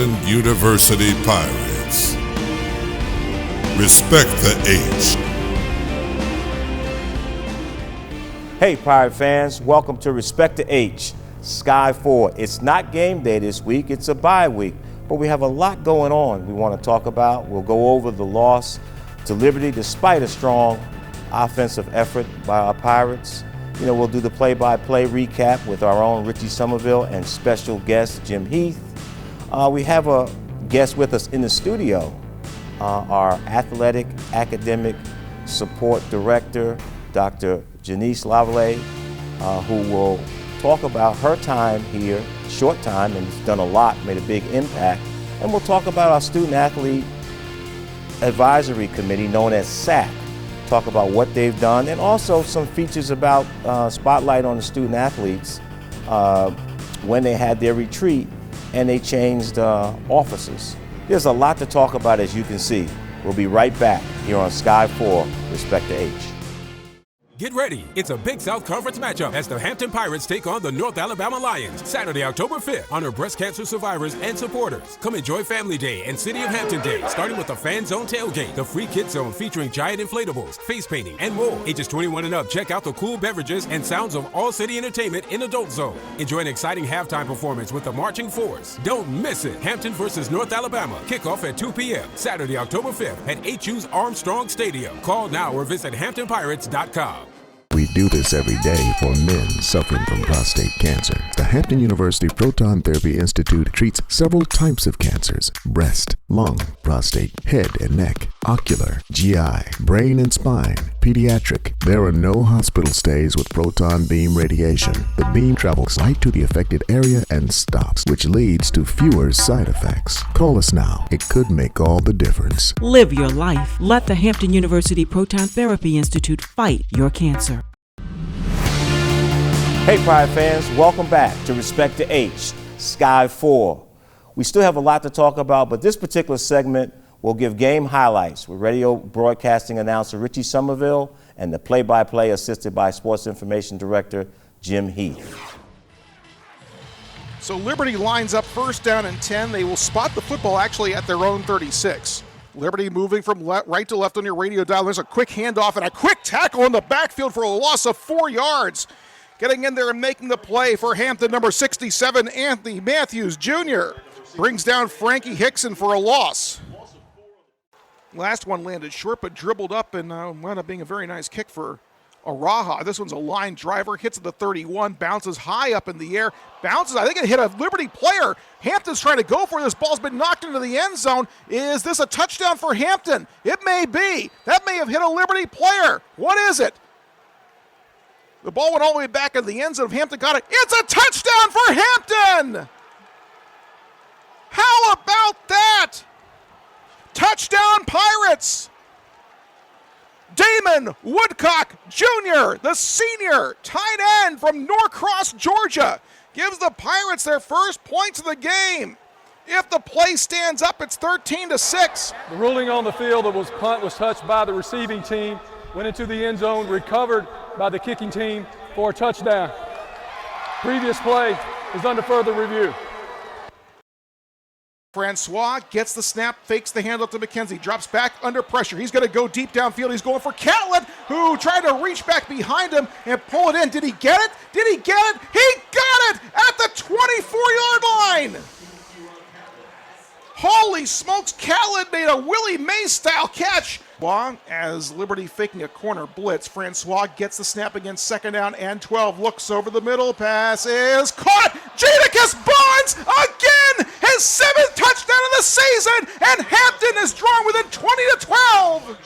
Hampton University Pirates. Respect the H. Hey Pirate fans, welcome to Respect the H, Sky 4. It's not game day this week, it's a bye week, but we have a lot going on we want to talk about. We'll go over the loss to Liberty despite a strong offensive effort by our Pirates. We'll do the play-by-play recap with our own Richie Somerville and special guest Jim Heath. We have a guest with us in the studio, our athletic academic support director, Dr. Janice, Lovelace, who will talk about her time here, short time, and has done a lot, made a big impact. And we'll talk about our Student Athlete Advisory Committee, known as Sept, talk about what they've done, and also some features about spotlight on the student athletes when they had their retreat and they changed officers. There's a lot to talk about, as you can see. We'll be right back here on Sky 4, Respect the H. Get ready. It's a Big South Conference matchup as the Hampton Pirates take on the North Alabama Lions Saturday, October 5th. Honor breast cancer survivors and supporters. Come enjoy Family Day and City of Hampton Day, starting with the Fan Zone tailgate, the free kids zone featuring giant inflatables, face painting, and more. Ages 21 and up, check out the cool beverages and sounds of All City Entertainment in Adult Zone. Enjoy an exciting halftime performance with the Marching Force. Don't miss it. Hampton versus North Alabama. Kickoff at 2 p.m. Saturday, October 5th at HU's Armstrong Stadium. Call now or visit HamptonPirates.com. We do this every day for men suffering from prostate cancer. The Hampton University Proton Therapy Institute treats several types of cancers: breast, lung, prostate, head and neck, ocular, GI, brain and spine, pediatric. There are no hospital stays with proton beam radiation. The beam travels right to the affected area and stops, which leads to fewer side effects. Call us now. It could make all the difference. Live your life. Let the Hampton University Proton Therapy Institute fight your cancer. Hey Pirate fans, welcome back to Respect the H, Sky 4. We still have a lot to talk about, but this particular segment will give game highlights with radio broadcasting announcer Richie Somerville and the play-by-play assisted by Sports Information Director Jim Heath. So Liberty lines up first down and 10. They will spot the football actually at their own 36. Liberty moving from right to left on your radio dial. There's a quick handoff and a quick tackle in the backfield for a loss of 4 yards. Getting in there and making the play for Hampton, number 67, Anthony Matthews Jr. Brings down Frankie Hickson for a loss. Last one landed short, but dribbled up and wound up being a very nice kick for Araha. This one's a line driver, hits at the 31, bounces high up in the air. Bounces, I think it hit a Liberty player. Hampton's trying to go for this. Ball's been knocked into the end zone. Is this a touchdown for Hampton? It may be. That may have hit a Liberty player. What is it? The ball went all the way back in the end zone. Hampton got it. It's a touchdown for Hampton! How about that? Touchdown Pirates! Damon Woodcock Jr., the senior tight end from Norcross, Georgia, gives the Pirates their first points of the game. If the play stands up, it's 13-6. The ruling on the field that was punt was touched by the receiving team, went into the end zone, recovered by the kicking team for a touchdown. Previous play is under further review. Francois gets the snap, fakes the handoff to McKenzie, drops back under pressure. He's going to go deep downfield. He's going for Catlett, who tried to reach back behind him and pull it in. Did he get it? Did he get it? He got it at the 24-yard line. Holy smokes, Catlett made a Willie Mays-style catch. As Liberty faking a corner blitz, Francois gets the snap against second down and 12. Looks over the middle. Pass is caught. Jadakiss Bonds again, his 7th touchdown of the season, and Hampton is drawn within 20-12.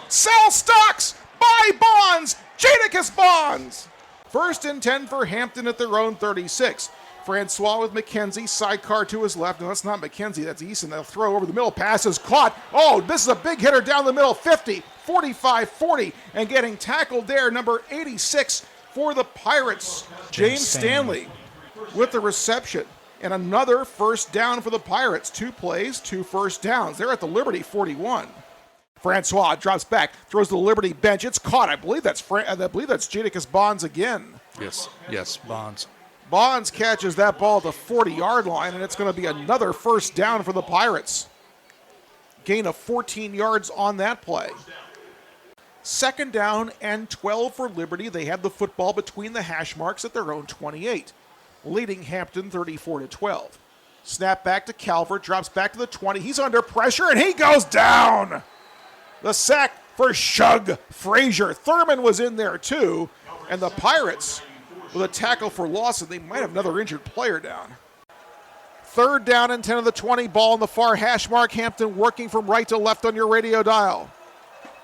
Sell stocks, buy bonds. Jadakiss Bonds. First and 10 for Hampton at their own 36. Francois with McKenzie, sidecar to his left. No, that's not McKenzie, that's Easton. They'll throw over the middle. Pass is caught. Oh, this is a big hitter down the middle. 50, 45, 40. And getting tackled there, number 86 for the Pirates. James Stanley with the reception. And another first down for the Pirates. 2 plays, 2 first downs. They're at the Liberty 41. Francois drops back, throws to the Liberty bench. It's caught. I believe that's Jadakiss Bonds again. Yes, Bonds. Bonds catches that ball at the 40-yard line, and it's going to be another first down for the Pirates. Gain of 14 yards on that play. Second down and 12 for Liberty. They have the football between the hash marks at their own 28, leading Hampton 34-12. Snap back to Calvert, drops back to the 20. He's under pressure, and he goes down. The sack for Shug Frazier. Thurman was in there too, and the Pirates with a tackle for loss, and they might have another injured player down. Third down and 10 of the 20, ball on the far hash mark. Hampton working from right to left on your radio dial.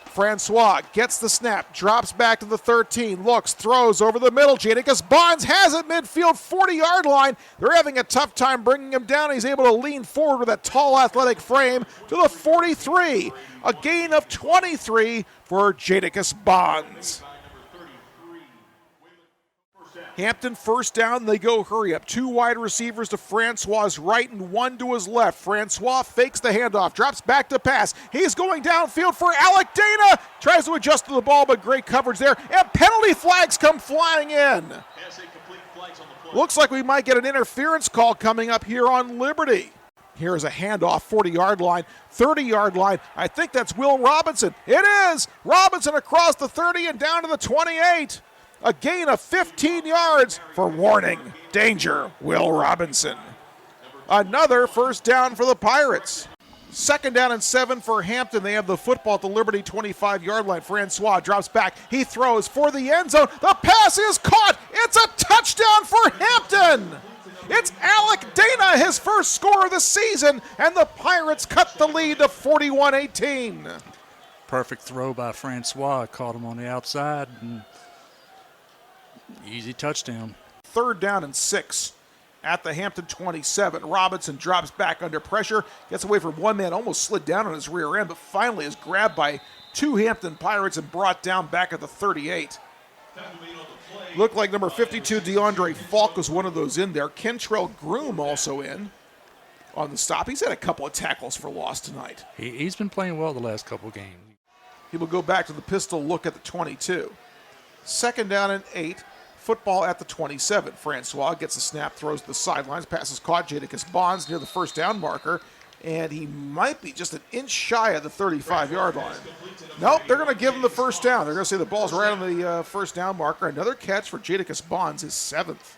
Francois gets the snap, drops back to the 13, looks, throws over the middle. Janice Bonds has it midfield, 40-yard line. They're having a tough time bringing him down. He's able to lean forward with that tall, athletic frame to the 43. A gain of 23 for Janice Bonds. Hampton first down, they go hurry up. Two wide receivers to Francois' right and one to his left. Francois fakes the handoff, drops back to pass. He's going downfield for Alec Dana. Tries to adjust to the ball, but great coverage there. And penalty flags come flying in. Looks like we might get an interference call coming up here on Liberty. Here's a handoff, 40-yard line, 30-yard line. I think that's Will Robinson. It is! Robinson across the 30 and down to the 28. A gain of 15 yards for warning. Danger, Will Robinson. Another first down for the Pirates. Second down and 7 for Hampton. They have the football at the Liberty 25-yard line. Francois drops back. He throws for the end zone. The pass is caught. It's a touchdown for Hampton. It's Alec Dana, his first score of the season, and the Pirates cut the lead to 41-18. Perfect throw by Francois. Caught him on the outside. And easy touchdown. Third down and 6 at the Hampton 27. Robinson drops back under pressure, gets away from one man, almost slid down on his rear end, but finally is grabbed by two Hampton Pirates and brought down back at the 38. Looked like number 52, DeAndre Falk, was one of those in there. Kentrell Groom also in on the stop. He's had a couple of tackles for loss tonight. He's been playing well the last couple of games. He will go back to the pistol look at the 22. Second down and 8. Football at the 27. Francois gets the snap, throws to the sidelines, passes caught. Janice Bonds near the first down marker, and he might be just an inch shy of the 35-yard line. Nope, they're going to give him the first down. They're going to say the ball's right on the first down marker. Another catch for Janice Bonds, his 7th.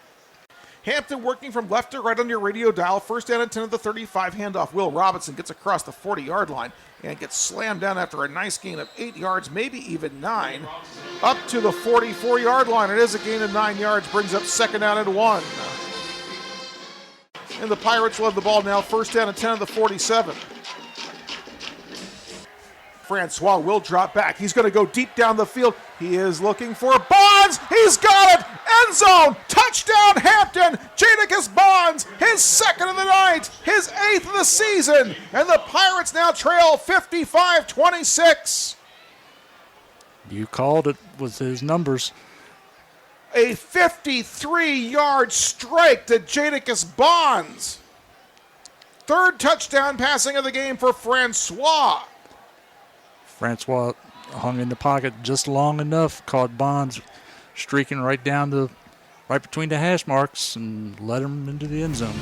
Hampton working from left to right on your radio dial. First down and 10 at the 35. Handoff. Will Robinson gets across the 40-yard line and gets slammed down after a nice gain of 8 yards, maybe even 9, up to the 44-yard line. It is a gain of 9 yards, brings up second down and 1. And the Pirates will have the ball now, first down and 10 at the 47. Francois will drop back. He's going to go deep down the field. He is looking for Bonds. He's got it. End zone. Touchdown, Hampton. Janice Bonds, his 2nd of the night, his 8th of the season. And the Pirates now trail 55-26. You called it with his numbers. A 53-yard strike to Janice Bonds. Third touchdown passing of the game for Francois. Francois hung in the pocket just long enough, caught Bonds streaking right between the hash marks and led him into the end zone.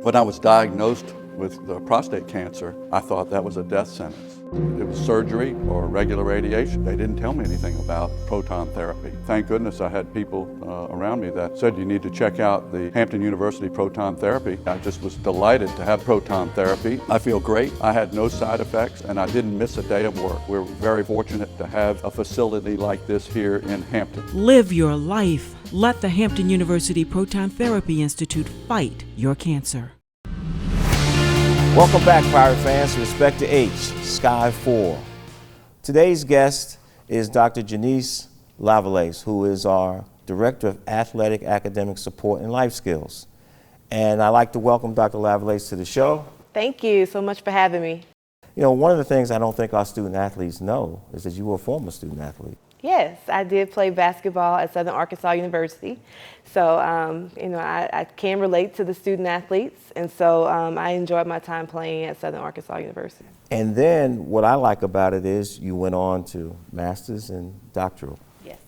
When I was diagnosed with prostate cancer, I thought that was a death sentence. It was surgery or regular radiation. They didn't tell me anything about proton therapy. Thank goodness I had people around me that said you need to check out the Hampton University proton therapy. I just was delighted to have proton therapy. I feel great. I had no side effects and I didn't miss a day of work. We're very fortunate to have a facility like this here in Hampton. Live your life. Let the Hampton University Proton Therapy Institute fight your cancer. Welcome back, Pirate fans, to Respect to H, Sky 4. Today's guest is Dr. Janice Lovelace, who is our Director of Athletic Academic Support and Life Skills. And I'd like to welcome Dr. Lovelace to the show. Thank you so much for having me. You know, one of the things I don't think our student athletes know is that you were a former student athlete. Yes, I did play basketball at Southern Arkansas University. So, you know, I can relate to the student athletes. And so I enjoyed my time playing at Southern Arkansas University. And then what I like about it is you went on to master's and doctoral. Yes.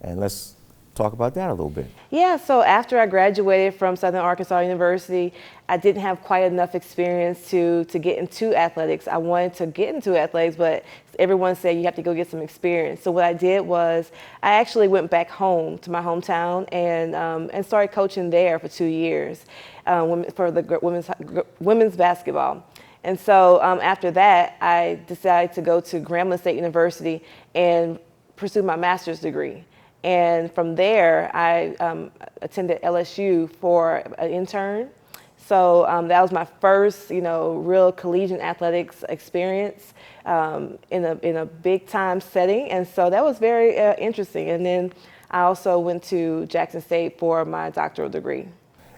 And let's talk about that a little bit. Yeah, so after I graduated from Southern Arkansas University, I didn't have quite enough experience to get into athletics. I wanted to get into athletics, but everyone said you have to go get some experience. So what I did was I actually went back home to my hometown and started coaching there for 2 years for the women's basketball. And so after that, I decided to go to Grambling State University and pursue my master's degree. And from there, I attended LSU for an intern. So that was my first, you know, real collegiate athletics experience in a big time setting. And so that was very interesting. And then I also went to Jackson State for my doctoral degree.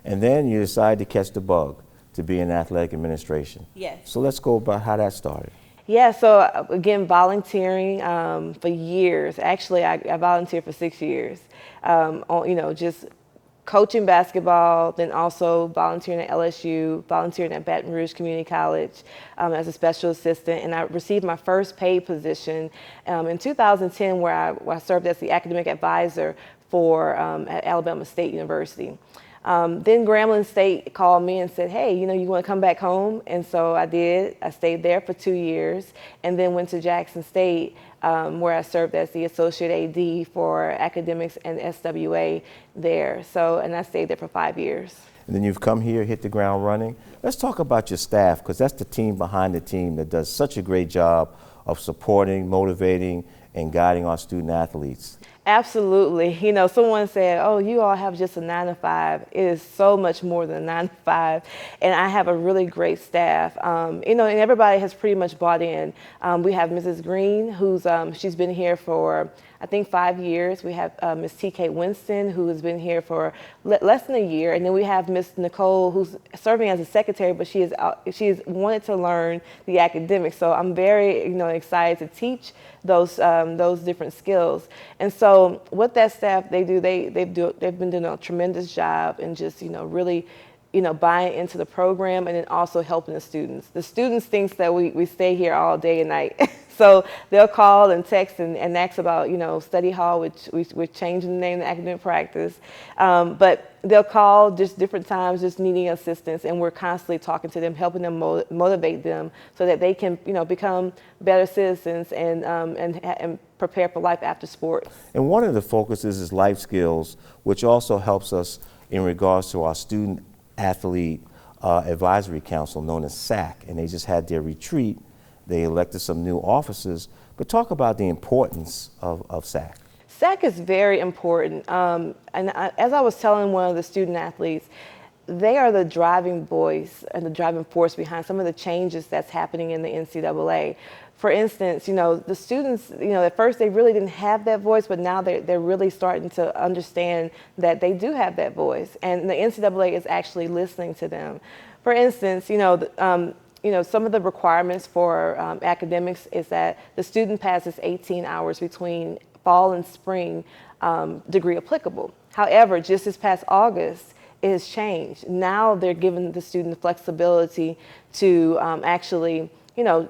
And then you decided to catch the bug to be in athletic administration. Yes. So let's go about how that started. Yeah, so again, volunteering for years. Actually, I volunteered for 6 years. You know, just coaching basketball, then also volunteering at LSU, volunteering at Baton Rouge Community College as a special assistant. And I received my first paid position in 2010 where I served as the academic advisor for at Alabama State University. Then Grambling State called me and said, hey, you know, you want to come back home? And so I did. I stayed there for 2 years and then went to Jackson State where I served as the associate AD for academics and SWA there. So, and I stayed there for 5 years. And then you've come here, hit the ground running. Let's talk about your staff, because that's the team behind the team that does such a great job of supporting, motivating, and guiding our student athletes. Absolutely. You know, someone said, oh, you all have just a 9 to 5. It is so much more than a 9 to 5. And I have a really great staff. You know, and everybody has pretty much bought in. We have Mrs. Green, who's she's been here for, I think, 5 years. We have Ms. T.K. Winston, who has been here for less than a year. And then we have Ms. Nicole, who's serving as a secretary, but she has wanted to learn the academics. So I'm very, you know, excited to teach those different skills. And so what that staff, they've been doing a tremendous job in just, you know, really, you know, buying into the program and then also helping the students. The students think that we stay here all day and night. So they'll call and text and ask about, you know, study hall, which we're changing the name to academic practice. But they'll call just different times, just needing assistance, and we're constantly talking to them, helping them motivate them so that they can, you know, become better citizens and prepare for life after sports. And one of the focuses is life skills, which also helps us in regards to our student athlete advisory council known as SAC, and they just had their retreat. They elected some new officers, but talk about the importance of SAC. SAC is very important, as I was telling one of the student athletes, they are the driving voice and the driving force behind some of the changes that's happening in the NCAA. For instance, you know, the students, you know, at first they really didn't have that voice, but now they're really starting to understand that they do have that voice, and the NCAA is actually listening to them. For instance, you know, some of the requirements for academics is that the student passes 18 hours between fall and spring degree applicable. However, just this past August, it has changed. Now they're giving the student the flexibility to actually, you know,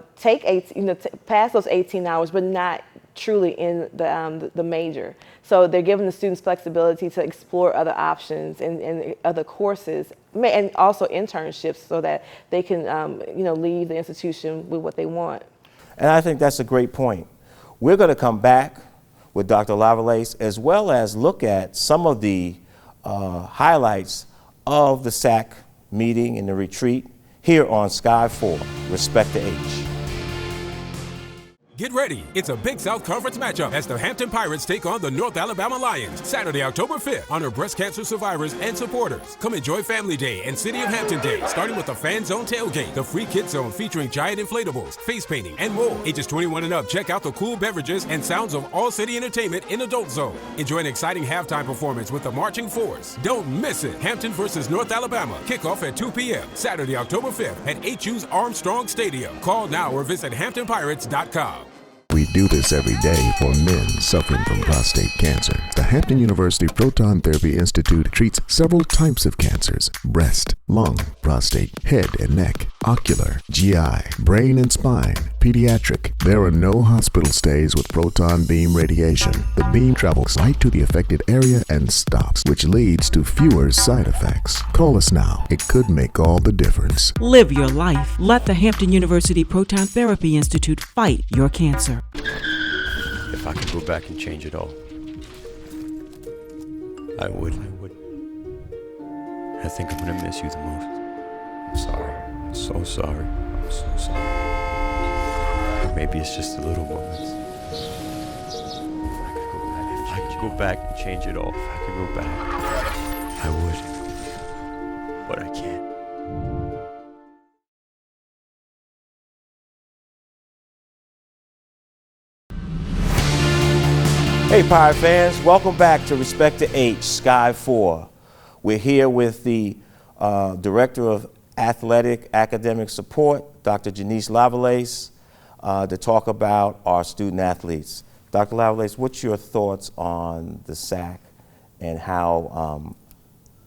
pass those 18 hours, but not truly in the major. So they're giving the students flexibility to explore other options and other courses and also internships so that they can, leave the institution with what they want. And I think that's a great point. We're going to come back with Dr. Lovelace as well as look at some of the highlights of the SAC meeting and the retreat here on Sky 4, Respect to H. Get ready. It's a Big South Conference matchup as the Hampton Pirates take on the North Alabama Lions Saturday, October 5th. Honor breast cancer survivors and supporters. Come enjoy Family Day and City of Hampton Day, starting with the Fan Zone tailgate, the free kids zone featuring giant inflatables, face painting, and more. Ages 21 and up, check out the cool beverages and sounds of all city entertainment in Adult Zone. Enjoy an exciting halftime performance with the Marching Force. Don't miss it. Hampton versus North Alabama. Kickoff at 2 p.m. Saturday, October 5th at HU's Armstrong Stadium. Call now or visit HamptonPirates.com. We do this every day for men suffering from prostate cancer. The Hampton University Proton Therapy Institute treats several types of cancers: breast, lung, prostate, head and neck, ocular, GI, brain and spine, pediatric. There are no hospital stays with proton beam radiation. The beam travels right to the affected area and stops, which leads to fewer side effects. Call us now. It could make all the difference. Live your life. Let the Hampton University Proton Therapy Institute fight your cancer. If I could go back and change it all, I would. I think I'm gonna miss you the most. I'm sorry. I'm so sorry. I'm so sorry. Or maybe it's just the little moments. If I could go back and change it all, if I could go back, I would. But I can't. Hey Pirate fans, welcome back to Respect to H, Sky 4. We're here with the Director of Athletic Academic Support, Dr. Janice Lovelace, to talk about our student athletes. Dr. Lovelace, what's your thoughts on the SAC and how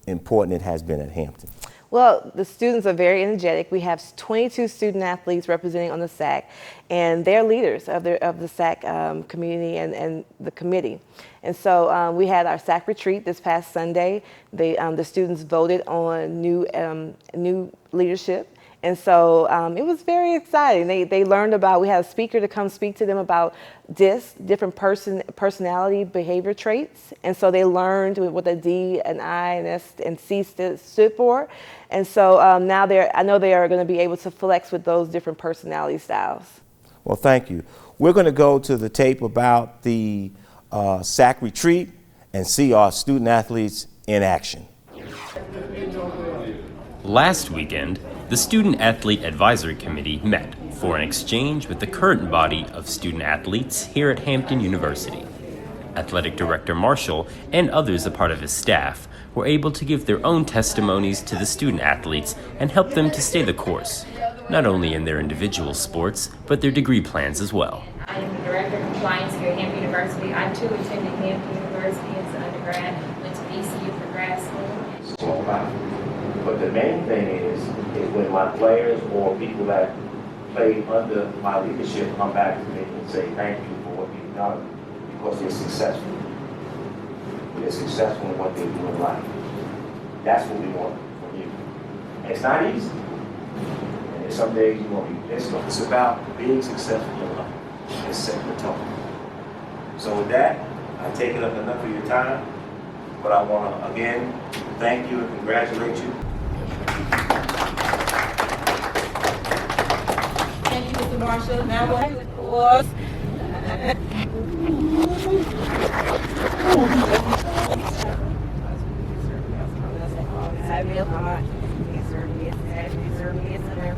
important it has been at Hampton? Well, the students are very energetic. We have 22 student athletes representing on the SAC, and they're leaders of the SAC community and the committee. And so we had our SAC retreat this past Sunday. The students voted on new leadership. And so it was very exciting. They learned about, we had a speaker to come speak to them about different personality behavior traits. And so they learned what a D, an I, an S, and C stood for. And so now I know they are going to be able to flex with those different personality styles. Well, thank you. We're going to go to the tape about the SAC retreat and see our student athletes in action. Last weekend, the Student Athlete Advisory Committee met for an exchange with the current body of student athletes here at Hampton University. Athletic Director Marshall and others a part of his staff were able to give their own testimonies to the student athletes and help them to stay the course, not only in their individual sports, but their degree plans as well. I am the Director of Compliance here at Hampton University. I too attended Hampton University as an undergrad, went to VCU for grad school. But the main thing is when my players or people that played under my leadership come back to me and say thank you for what you've done because they're successful. They're successful in what they do in life. That's what we want from you. And it's not easy. And some days you won't be pissed off. It's about being successful in life and setting the tone. So with that, I've taken up enough of your time, but I want to again thank you and congratulate you. Thank you, Mr. Marshall. Now what was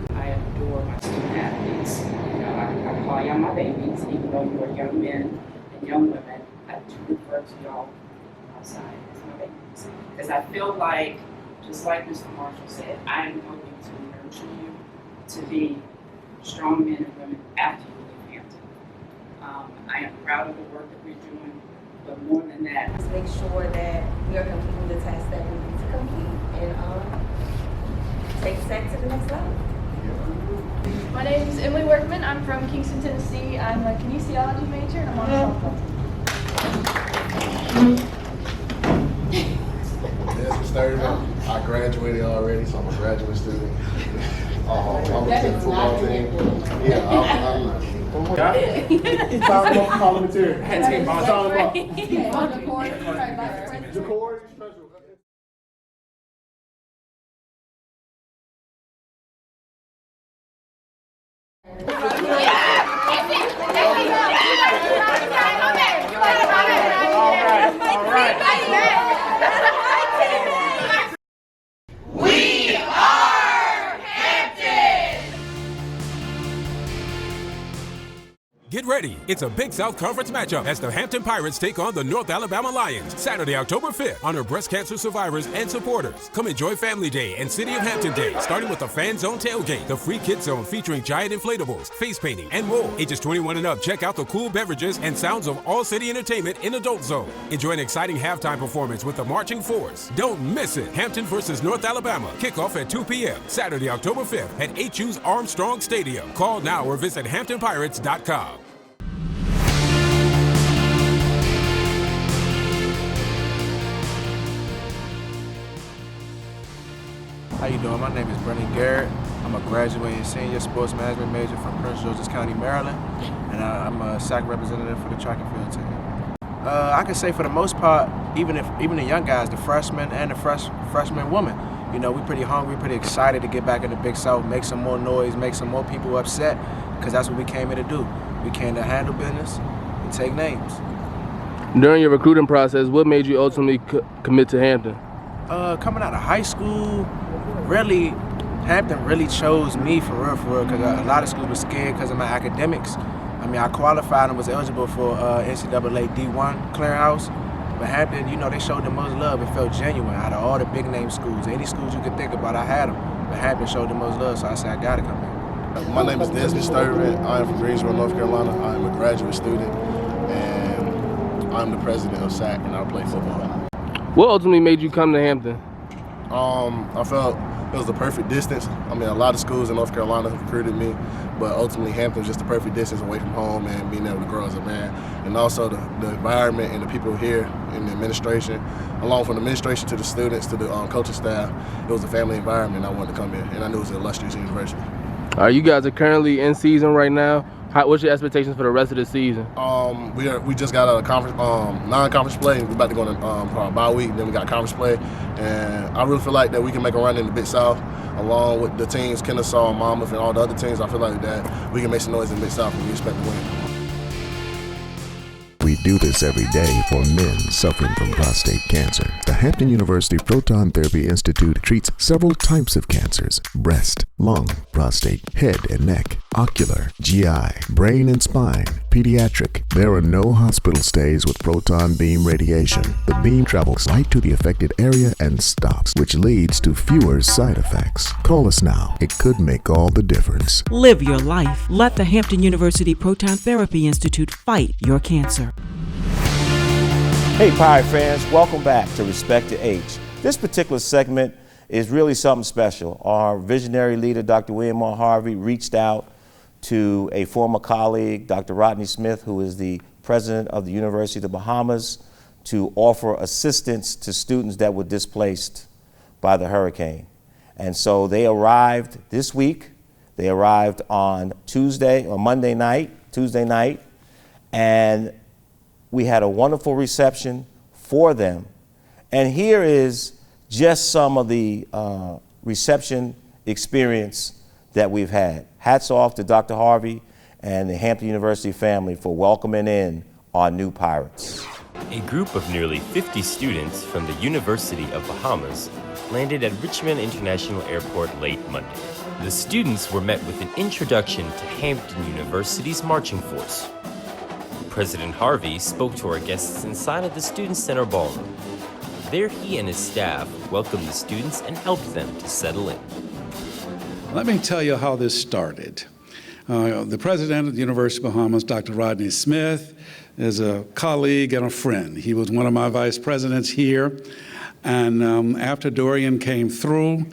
I adore my student athletes. You know, I call y'all my babies, even though you are young men and young women. I do refer to y'all outside as my babies. Because I feel like, just like Mr. Marshall said, I am helping to nurture you to be strong men and women after you leave Hampton. I am proud of the work that we're doing, but more than that, let's make sure that we are completing the tasks that we need to complete and take SAC to the next level. My name is Emily Workman. I'm from Kingston, Tennessee. I'm a kinesiology major and I'm on the softball team. Yes, 30 minutes. I graduated already, so I'm a graduate student. I'm a football team. Yeah, I'm parliamentarian. We are Hampton! Get ready. It's a Big South Conference matchup as the Hampton Pirates take on the North Alabama Lions Saturday, October 5th. Honor breast cancer survivors and supporters. Come enjoy Family Day and City of Hampton Day, starting with the Fan Zone tailgate, the free kids zone featuring giant inflatables, face painting, and more. Ages 21 and up, check out the cool beverages and sounds of All City Entertainment in Adult Zone. Enjoy an exciting halftime performance with the Marching Force. Don't miss it. Hampton versus North Alabama. Kickoff at 2 p.m. Saturday, October 5th at HU's Armstrong Stadium. Call now or visit HamptonPirates.com. How you doing? My name is Brennan Garrett. I'm a graduating senior sports management major from Prince George's County, Maryland, and I'm a SAC representative for the track and field team. I can say for the most part, even the young guys, the freshmen and the freshman women, you know, we're pretty hungry, pretty excited to get back in the Big South, make some more noise, make some more people upset, because that's what we came here to do. We came to handle business and take names. During your recruiting process, what made you ultimately commit to Hampton? Coming out of high school, really, Hampton really chose me for real, because a lot of schools were scared because of my academics. I mean, I qualified and was eligible for NCAA D1 clearinghouse, but Hampton, you know, they showed the most love. It felt genuine out of all the big name schools. Any schools you could think about, I had them, but Hampton showed the most love, so I said, I gotta come here. My name is Desmond Sturtevant. I am from Greensboro, North Carolina. I am a graduate student, and I'm the president of SAC, and I play football. What ultimately made you come to Hampton? I felt it was the perfect distance. I mean, a lot of schools in North Carolina have recruited me, but ultimately Hampton was just the perfect distance away from home and being able to grow as a man. And also the environment and the people here in the administration, along from the administration to the students to the coaching staff, it was a family environment. I wanted to come here, and I knew it was an illustrious university. You guys are currently in season right now. What's your expectations for the rest of the season? We just got out of conference, non-conference play. We're about to go on a bye week. Then we got conference play, and I really feel like that we can make a run in the Big South, along with the teams Kennesaw, Monmouth, and all the other teams. I feel like that we can make some noise in the Big South, and we expect to win. We do this every day for men suffering from prostate cancer. The Hampton University Proton Therapy Institute treats several types of cancers: breast, lung, prostate, head and neck, ocular, GI, brain and spine, pediatric. There are no hospital stays with proton beam radiation. The beam travels right to the affected area and stops, which leads to fewer side effects. Call us now. It could make all the difference. Live your life. Let the Hampton University Proton Therapy Institute fight your cancer. Hey Pirate fans, welcome back to Respect to H. This particular segment is really something special. Our visionary leader, Dr. William R. Harvey, reached out to a former colleague, Dr. Rodney Smith, who is the president of the University of the Bahamas, to offer assistance to students that were displaced by the hurricane. And so they arrived this week. They arrived on Monday night, Tuesday night, and we had a wonderful reception for them. And here is just some of the reception experience that we've had. Hats off to Dr. Harvey and the Hampton University family for welcoming in our new Pirates. A group of nearly 50 students from the University of Bahamas landed at Richmond International Airport late Monday. The students were met with an introduction to Hampton University's marching force. President Harvey spoke to our guests inside of the Student Center ballroom. There he and his staff welcomed the students and helped them to settle in. Let me tell you how this started. The president of the University of Bahamas, Dr. Rodney Smith, is a colleague and a friend. He was one of my vice presidents here. And after Dorian came through,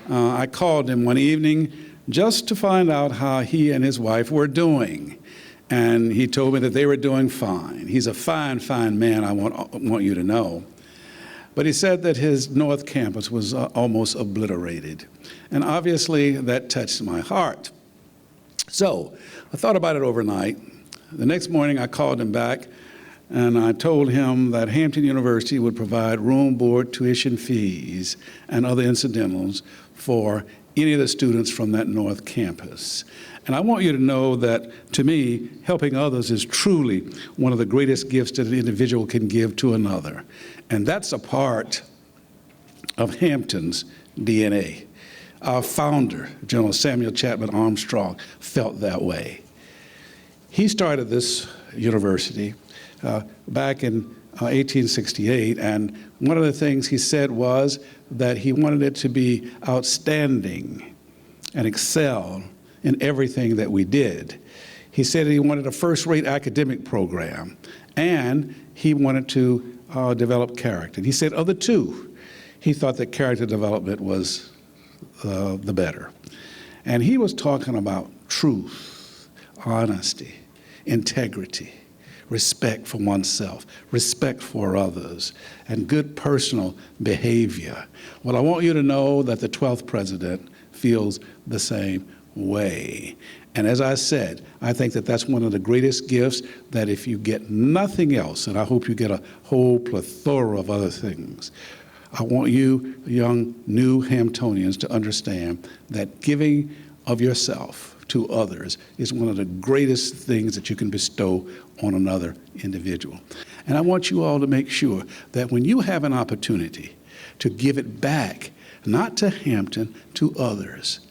I called him one evening just to find out how he and his wife were doing. And he told me that they were doing fine. He's a fine, fine man, I want you to know. But he said that his North Campus was almost obliterated. And obviously that touched my heart. So I thought about it overnight. The next morning I called him back and I told him that Hampton University would provide room, board, tuition fees, and other incidentals for any of the students from that North Campus. And I want you to know that, to me, helping others is truly one of the greatest gifts that an individual can give to another. And that's a part of Hampton's DNA. Our founder, General Samuel Chapman Armstrong, felt that way. He started this university back in 1868, and one of the things he said was that he wanted it to be outstanding and excel in everything that we did. He said he wanted a first-rate academic program, and he wanted to develop character. And he said of the two, he thought that character development was the better. And he was talking about truth, honesty, integrity, respect for oneself, respect for others, and good personal behavior. Well, I want you to know that the 12th president feels the same way. And as I said, I think that that's one of the greatest gifts, that if you get nothing else, and I hope you get a whole plethora of other things, I want you, young, new Hamptonians, to understand that giving of yourself to others is one of the greatest things that you can bestow on another individual. And I want you all to make sure that when you have an opportunity to give it back, not to Hampton, to others,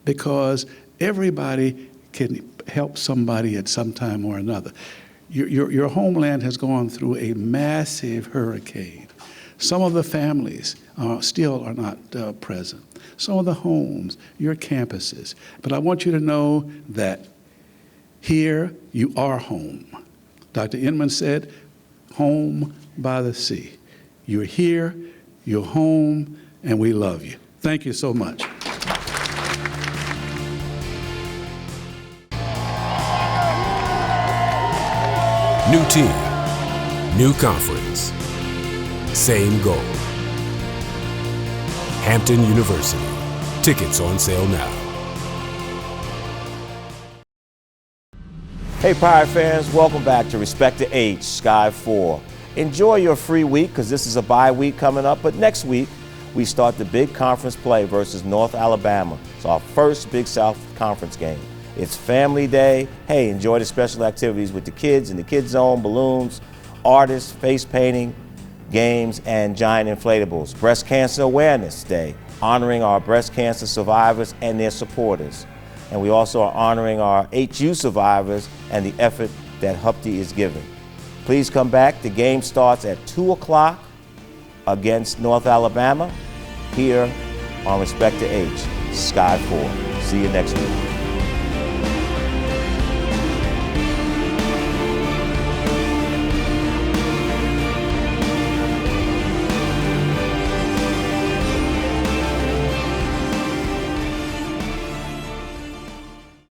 because everybody can help somebody at some time or another. Your homeland has gone through a massive hurricane. Some of the families still are not present. Some of the homes, your campuses. But I want you to know that here you are home. Dr. Inman said, home by the sea. You're here, you're home, and we love you. Thank you so much. New team, new conference, same goal. Hampton University. Tickets on sale now. Hey Pirate fans, welcome back to Respect the Age, Sky 4. Enjoy your free week, because this is a bye week coming up, but next week we start the big conference play versus North Alabama. It's our first Big South Conference game. It's family day. Hey, enjoy the special activities with the kids in the kids zone, balloons, artists, face painting, games, and giant inflatables. Breast Cancer Awareness Day, honoring our breast cancer survivors and their supporters. And we also are honoring our HU survivors and the effort that Hampton is giving. Please come back. The game starts at 2 o'clock against North Alabama here on Respect the Age, Sky 4. See you next week.